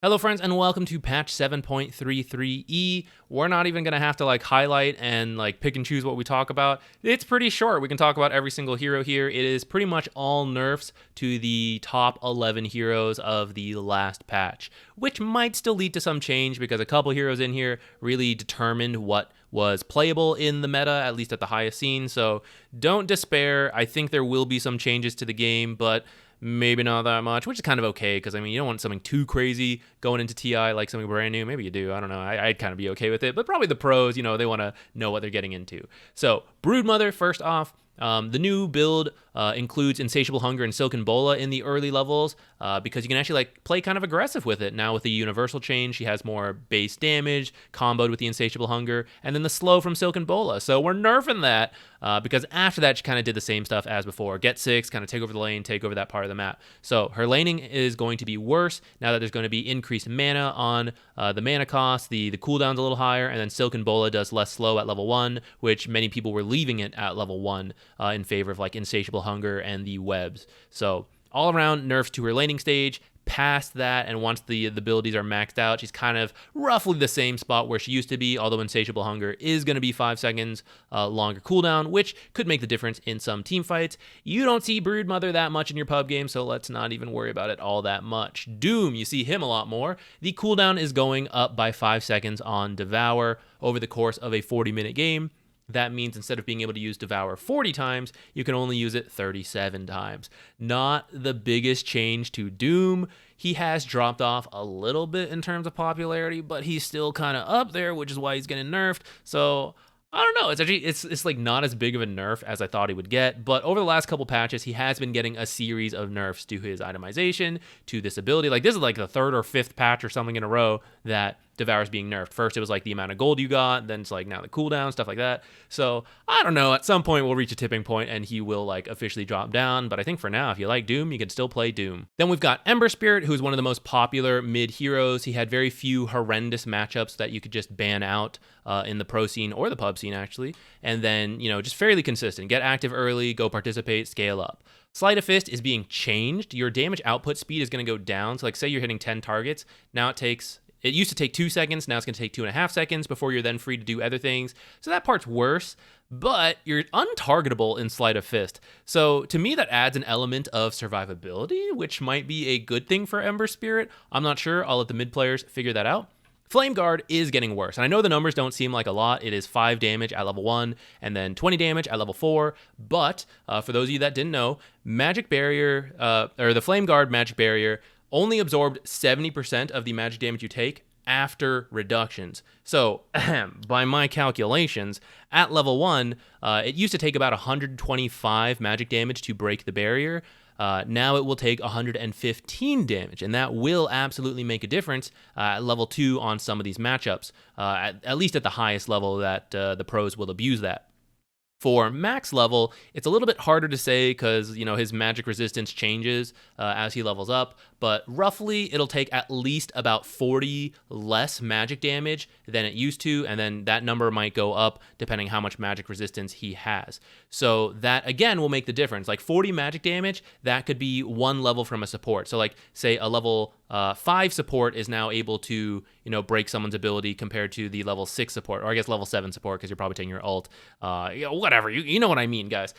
Hello friends and welcome to patch 7.33e. We're not even going to have to highlight and pick and choose what we talk about. It's pretty short. We can talk about every single hero here. It is pretty much all nerfs to the top 11 heroes of the last patch, which might still lead to some change because a couple heroes in here really determined what was playable in the meta, at least at the highest scene. So don't despair. I think there will be some changes to the game, but maybe not that much, which is kind of okay, because, you don't want something too crazy going into TI, like something brand new. Maybe you do. I don't know. I'd kind of be okay with it, but probably the pros, they want to know what they're getting into. So, broodmother, first off, the new build includes Insatiable Hunger and Silken Bola in the early levels because you can actually play kind of aggressive with it. Now with the universal change, she has more base damage comboed with the Insatiable Hunger, and then the slow from Silken Bola. So we're nerfing that because after that, she kind of did the same stuff as before. Get 6, kind of take over the lane, take over that part of the map. So her laning is going to be worse now that there's going to be increased mana on the mana cost. The cooldown's a little higher, and then Silken Bola does less slow at level 1, which many people were leaving it at level 1 in favor of Insatiable Hunger and the webs. So all around nerfs to her laning stage. Past that, and once the abilities are maxed out, she's kind of roughly the same spot where she used to be, although Insatiable Hunger is going to be 5 seconds longer cooldown, which could make the difference in some team fights. You don't see broodmother that much in your pub game, so let's not even worry about it all that much. Doom, you see him a lot more. The cooldown is going up by 5 seconds on Devour over the course of a 40-minute game. That means instead of being able to use Devour 40 times, you can only use it 37 times. Not the biggest change to Doom. He has dropped off a little bit in terms of popularity, but he's still kind of up there, which is why he's getting nerfed. So I don't know. It's actually it's not as big of a nerf as I thought he would get, but over the last couple patches, he has been getting a series of nerfs to his itemization, to this ability. This is the third or fifth patch or something in a row that Devour's being nerfed. First, it was the amount of gold you got, then it's now the cooldown, stuff like that. So I don't know. At some point, we'll reach a tipping point and he will officially drop down. But I think for now, if you like Doom, you can still play Doom. Then we've got Ember Spirit, who's one of the most popular mid heroes. He had very few horrendous matchups that you could just ban out in the pro scene or the pub scene, actually. And then, just fairly consistent. Get active early, go participate, scale up. Sleight of Fist is being changed. Your damage output speed is going to go down. So say you're hitting 10 targets. Now it used to take 2 seconds. Now it's going to take 2.5 seconds before you're then free to do other things. So that part's worse, but you're untargetable in Sleight of Fist. So to me, that adds an element of survivability, which might be a good thing for Ember Spirit. I'm not sure. I'll let the mid players figure that out. Flame Guard is getting worse. And I know the numbers don't seem like a lot. It is 5 damage at level 1 and then 20 damage at level 4. But for those of you that didn't know, Magic Barrier, or the Flame Guard Magic Barrier, only absorbed 70% of the magic damage you take after reductions. So, by my calculations, at level 1, it used to take about 125 magic damage to break the barrier. Now it will take 115 damage, and that will absolutely make a difference at level 2 on some of these matchups, at least at the highest level that the pros will abuse that. For max level, it's a little bit harder to say because, his magic resistance changes as he levels up, but roughly it'll take at least about 40 less magic damage than it used to, and then that number might go up depending how much magic resistance he has. So that, again, will make the difference. 40 magic damage, that could be one level from a support. So, say a level 5 support is now able to, break someone's ability compared to the level 6 support, or I guess level 7 support because you're probably taking your ult. Whatever, you know what I mean, guys.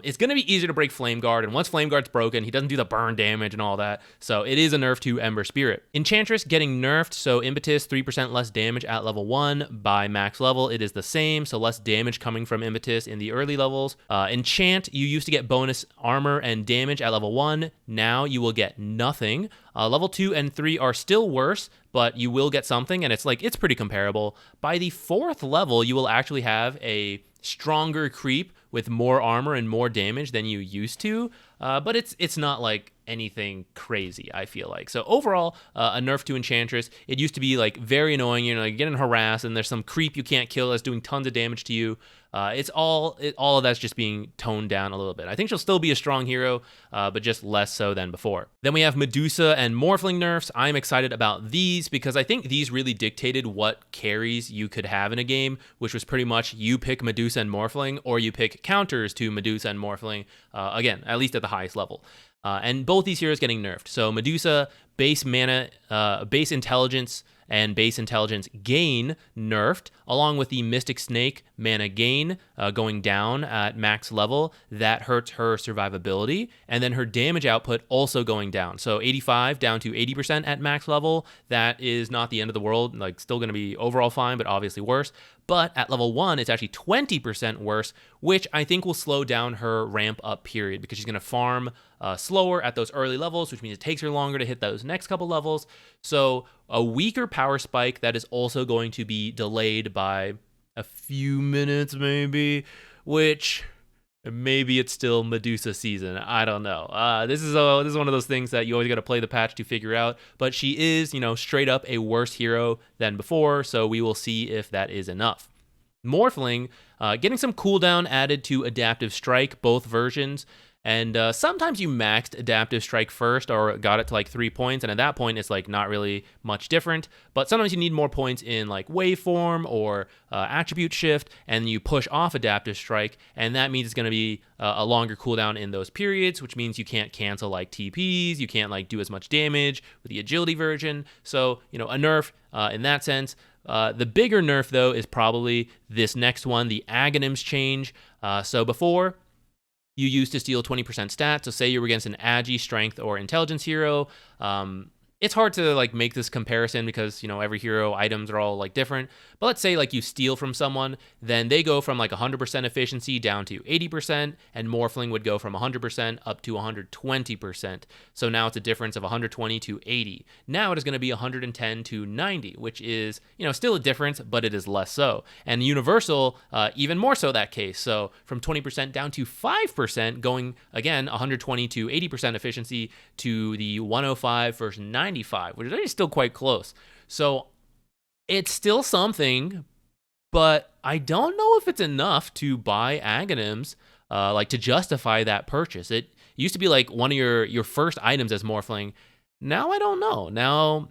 It's going to be easier to break Flame Guard, and once Flame Guard's broken, he doesn't do the burn damage and all that, so it is a nerf to Ember Spirit. Enchantress getting nerfed, so Impetus, 3% less damage at level 1. By max level, it is the same, so less damage coming from Impetus in the early levels. Enchant, you used to get bonus armor and damage at level 1. Now you will get nothing. Level 2 and 3 are still worse, but you will get something, and it's pretty comparable. By the 4th level, you will actually have a stronger creep with more armor and more damage than you used to, but it's not anything crazy, I feel like. So overall, a nerf to Enchantress. It used to be very annoying, you're getting harassed and there's some creep you can't kill that's doing tons of damage to you. All of that's just being toned down a little bit. I think she'll still be a strong hero, but just less so than before. Then we have Medusa and Morphling nerfs. I'm excited about these because I think these really dictated what carries you could have in a game, which was pretty much you pick Medusa and Morphling, or you pick counters to Medusa and Morphling, again, at least at the highest level. And both these heroes getting nerfed. So Medusa base mana, base intelligence, and base intelligence gain nerfed, along with the Mystic Snake mana gain going down at max level. That hurts her survivability, and then her damage output also going down. So 85 down to 80% at max level. That is not the end of the world. Like, still going to be overall fine, but obviously worse. But at level 1, it's actually 20% worse, which I think will slow down her ramp up period, because she's going to farm slower at those early levels, which means it takes her longer to hit those next couple levels. So a weaker power spike that is also going to be delayed by a few minutes maybe, which maybe it's still Medusa season. I don't know. This is one of those things that you always got to play the patch to figure out. But she is, straight up a worse hero than before, so we will see if that is enough. Morphling, getting some cooldown added to Adaptive Strike, both versions. And sometimes you maxed Adaptive Strike first or got it to like 3 points, and at that point it's like not really much different. But sometimes you need more points in like Waveform or Attribute Shift, and you push off Adaptive Strike, and that means it's going to be a longer cooldown in those periods, which means you can't cancel like TPs, you can't like do as much damage with the Agility version. So, a nerf in that sense. The bigger nerf, though, is probably this next one, the Aghanims change. So before, you used to steal 20% stats. So say you were against an Agi, Strength, or Intelligence hero. It's hard to like make this comparison because, every hero items are all like different. But let's say like you steal from someone, then they go from like 100% efficiency down to 80%, and Morphling would go from 100% up to 120%. So now it's a difference of 120 to 80. Now it is going to be 110 to 90, which is, still a difference, but it is less so. And Universal, even more so that case. So from 20% down to 5%, going again 120 to 80% efficiency to the 105 versus 95, which is still quite close. So it's still something, but I don't know if it's enough to buy Aghanims, like to justify that purchase. It used to be like one of your first items as Morphling. Now I don't know. Now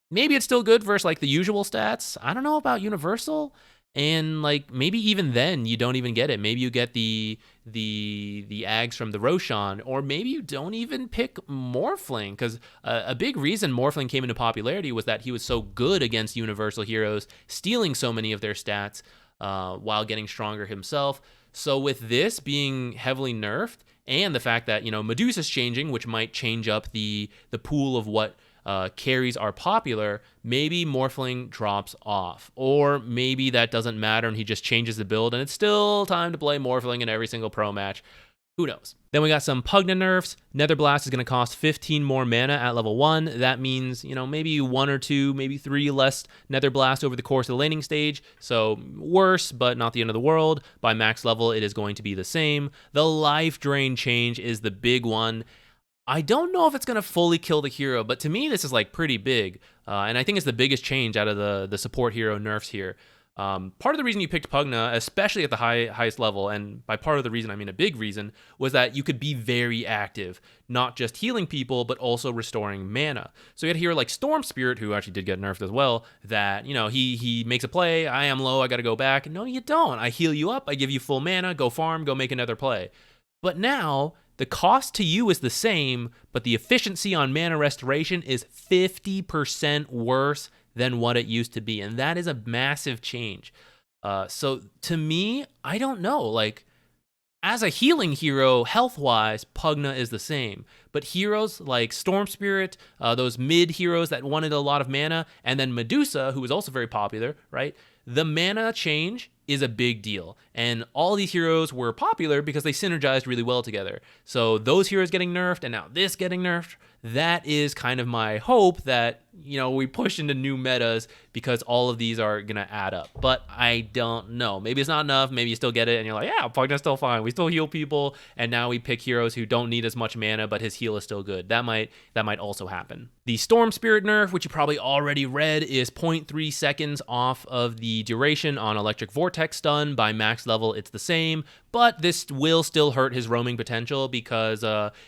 maybe it's still good versus like the usual stats. I don't know about Universal. And like maybe even then you don't even get it. Maybe you get the Ags from the Roshan, or maybe you don't even pick Morphling, because a big reason Morphling came into popularity was that he was so good against Universal heroes, stealing so many of their stats while getting stronger himself. So with this being heavily nerfed, and the fact that Medusa's changing, which might change up the pool of what carries are popular, maybe Morphling drops off. Or maybe that doesn't matter and he just changes the build and it's still time to play Morphling in every single pro match. Who knows? Then we got some Pugna nerfs. Nether Blast is going to cost 15 more mana at level 1. That means, maybe 1 or 2, maybe 3 less Nether Blast over the course of the laning stage. So worse, but not the end of the world. By max level, it is going to be the same. The Life Drain change is the big one. I don't know if it's going to fully kill the hero, but to me, this is like pretty big. And I think it's the biggest change out of the support hero nerfs here. Part of the reason you picked Pugna, especially at the highest level, and by part of the reason I mean a big reason, was that you could be very active, not just healing people, but also restoring mana. So you had a hero like Storm Spirit, who actually did get nerfed as well, that, he makes a play, I am low, I gotta go back. No, you don't. I heal you up, I give you full mana, go farm, go make another play. But now, the cost to you is the same, but the efficiency on mana restoration is 50% worse than what it used to be. And that is a massive change. So to me, I don't know. Like, as a healing hero, health-wise, Pugna is the same. But heroes like Storm Spirit, those mid heroes that wanted a lot of mana, and then Medusa, who was also very popular, right? The mana change is a big deal. And all these heroes were popular because they synergized really well together. So those heroes getting nerfed and now this getting nerfed, that is kind of my hope that, we push into new metas because all of these are going to add up. But I don't know. Maybe it's not enough. Maybe you still get it and you're like, yeah, Pugna's still fine. We still heal people. And now we pick heroes who don't need as much mana, but his heal is still good. That might also happen. The Storm Spirit nerf, which you probably already read, is 0.3 seconds off of the duration on Electric Vortex stun. By max level, it's the same. But this will still hurt his roaming potential because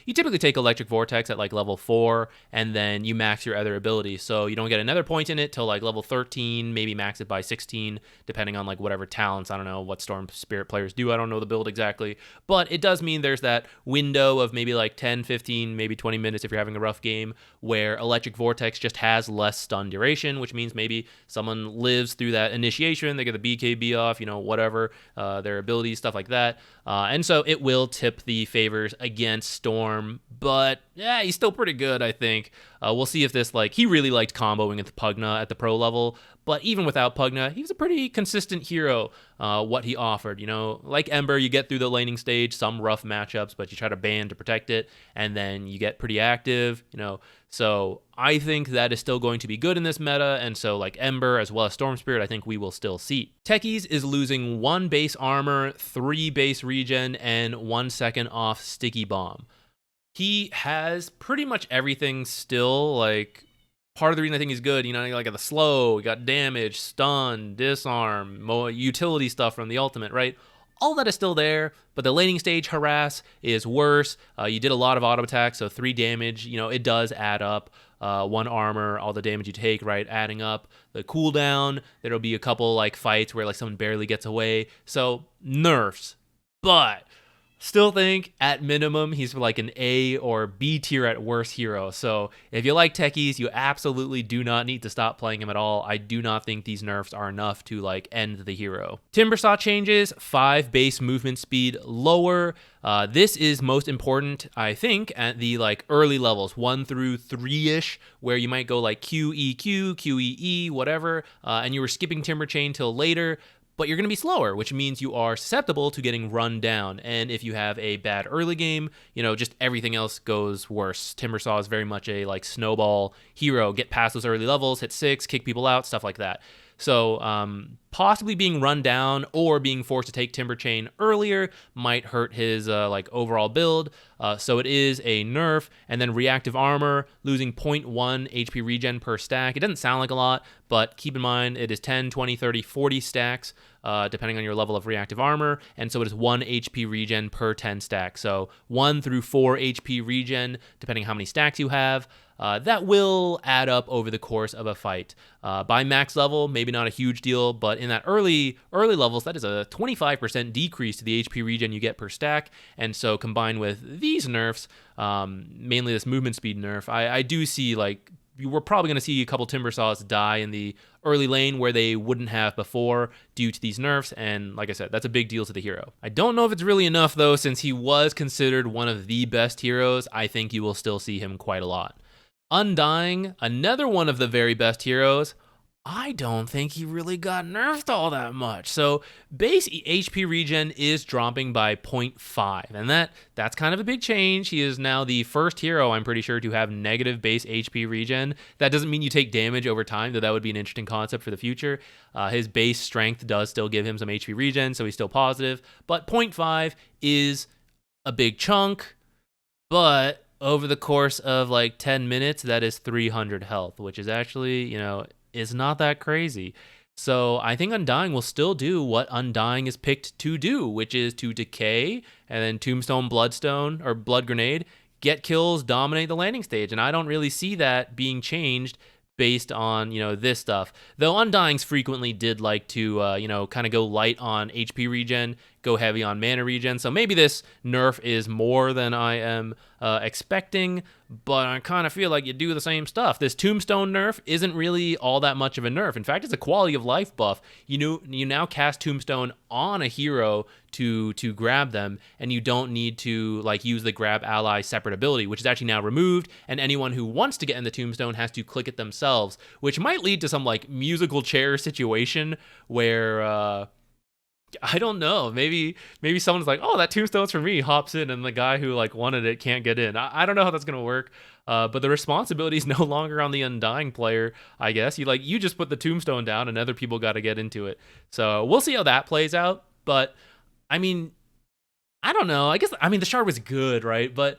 you typically take Electric Vortex at like level 4 and then you max your other abilities. So you don't get another point in it till like level 13, maybe max it by 16, depending on like whatever talents. I don't know what Storm Spirit players do. I don't know the build exactly. But it does mean there's that window of maybe like 10, 15, maybe 20 minutes if you're having a rough game where Electric Vortex just has less stun duration, which means maybe someone lives through that initiation, they get the BKB off, whatever, their abilities, stuff like that. And so it will tip the favors against Storm, but yeah, he's still pretty good, I think. We'll see if this, he really liked comboing with Pugna at the pro level, but even without Pugna, he was a pretty consistent hero, what he offered. Like Ember, you get through the laning stage, some rough matchups, but you try to ban to protect it, and then you get pretty active, So I think that is still going to be good in this meta, and so like Ember as well as Storm Spirit, I think we will still see. Techies is losing 1 base armor, 3 base regen, and 1 second off Sticky Bomb. He has pretty much everything still, part of the reason I think he's good, you got the slow, you got damage, stun, disarm, utility stuff from the ultimate, right? All that is still there, but the laning stage harass is worse. You did a lot of auto attacks, so 3 damage, it does add up. 1 armor, all the damage you take, right, adding up. The cooldown, there'll be a couple fights where someone barely gets away. So nerfs, but still think at minimum he's an A or B tier at worst hero. So if you like Techies, you absolutely do not need to stop playing him at all. I do not think these nerfs are enough to end the hero. Timbersaw changes, 5 base movement speed lower. This is most important, I think, at the early levels, 1 through 3-ish, where you might go QEQ, QEE, whatever, and you were skipping Timber Chain till later. But you're going to be slower, which means you are susceptible to getting run down. And if you have a bad early game, just everything else goes worse. Timbersaw is very much a snowball hero. Get past those early levels, hit 6, kick people out, stuff like that. So possibly being run down or being forced to take Timber Chain earlier might hurt his overall build. So it is a nerf. And then reactive armor, losing 0.1 HP regen per stack. It doesn't sound like a lot, but keep in mind it is 10, 20, 30, 40 stacks, depending on your level of reactive armor. And so it is 1 HP regen per 10 stacks. So 1 through 4 HP regen, depending on how many stacks you have. That will add up over the course of a fight. By max level, maybe not a huge deal, but in that early levels, that is a 25% decrease to the HP regen you get per stack. And so combined with these nerfs, mainly this movement speed nerf, I do see we're probably going to see a couple Timbersaws die in the early lane where they wouldn't have before due to these nerfs, and like I said, that's a big deal to the hero. I don't know if it's really enough though, since he was considered one of the best heroes. I think you will still see him quite a lot. Undying, another one of the very best heroes. I don't think he really got nerfed all that much. So base HP regen is dropping by 0.5, and that's kind of a big change. He is now the first hero, I'm pretty sure, to have negative base HP regen. That doesn't mean you take damage over time, though that would be an interesting concept for the future. His base strength does still give him some HP regen, so he's still positive, but 0.5 is a big chunk, but over the course of 10 minutes, that is 300 health, which is actually, is not that crazy. So I think Undying will still do what Undying is picked to do, which is to decay and then Tombstone, Bloodstone, or Blood Grenade, get kills, dominate the landing stage. And I don't really see that being changed based on, this stuff. Though Undyings frequently did like to, kind of go light on HP regen, go heavy on mana regen. So maybe this nerf is more than I am expecting, but I kind of feel like you do the same stuff. This Tombstone nerf isn't really all that much of a nerf. In fact, it's a quality of life buff. You now cast Tombstone on a hero to grab them, and you don't need to use the grab ally separate ability, which is actually now removed, and anyone who wants to get in the Tombstone has to click it themselves, which might lead to some musical chair situation where I don't know. Maybe someone's like, oh, that Tombstone's for me, hops in, and the guy who wanted it can't get in. I don't know how that's gonna work. But the responsibility is no longer on the Undying player, I guess. You just put the Tombstone down, and other people got to get into it. So we'll see how that plays out. But I mean, I don't know. The shard was good, right? But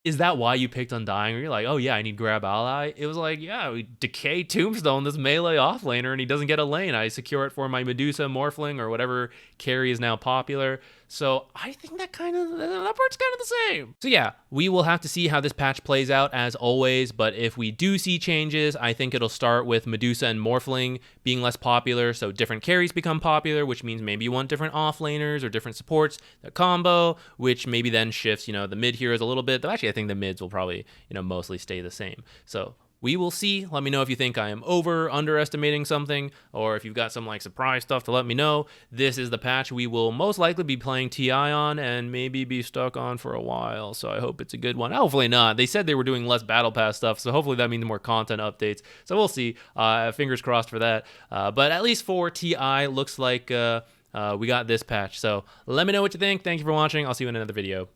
is that why you picked Undying? Or you're like, oh yeah, I need grab ally? It was yeah, we decay Tombstone, this melee offlaner, and he doesn't get a lane. I secure it for my Medusa, Morphling, or whatever carry is now popular. So I think that part's kind of the same. So yeah, we will have to see how this patch plays out as always, but if we do see changes, I think it'll start with Medusa and Morphling being less popular, so different carries become popular, which means maybe you want different offlaners or different supports that combo, which maybe then shifts, the mid heroes a little bit, though actually I think the mids will probably, mostly stay the same. So We will see. Let me know if you think I am underestimating something, or if you've got some like surprise stuff to let me know. This is the patch we will most likely be playing TI on and maybe be stuck on for a while, so I hope it's a good one. Hopefully not. They said they were doing less battle pass stuff, so hopefully that means more content updates. So we'll see. Fingers crossed for that. But at least for TI, looks like we got this patch. So let me know what you think. Thank you for watching. I'll see you in another video.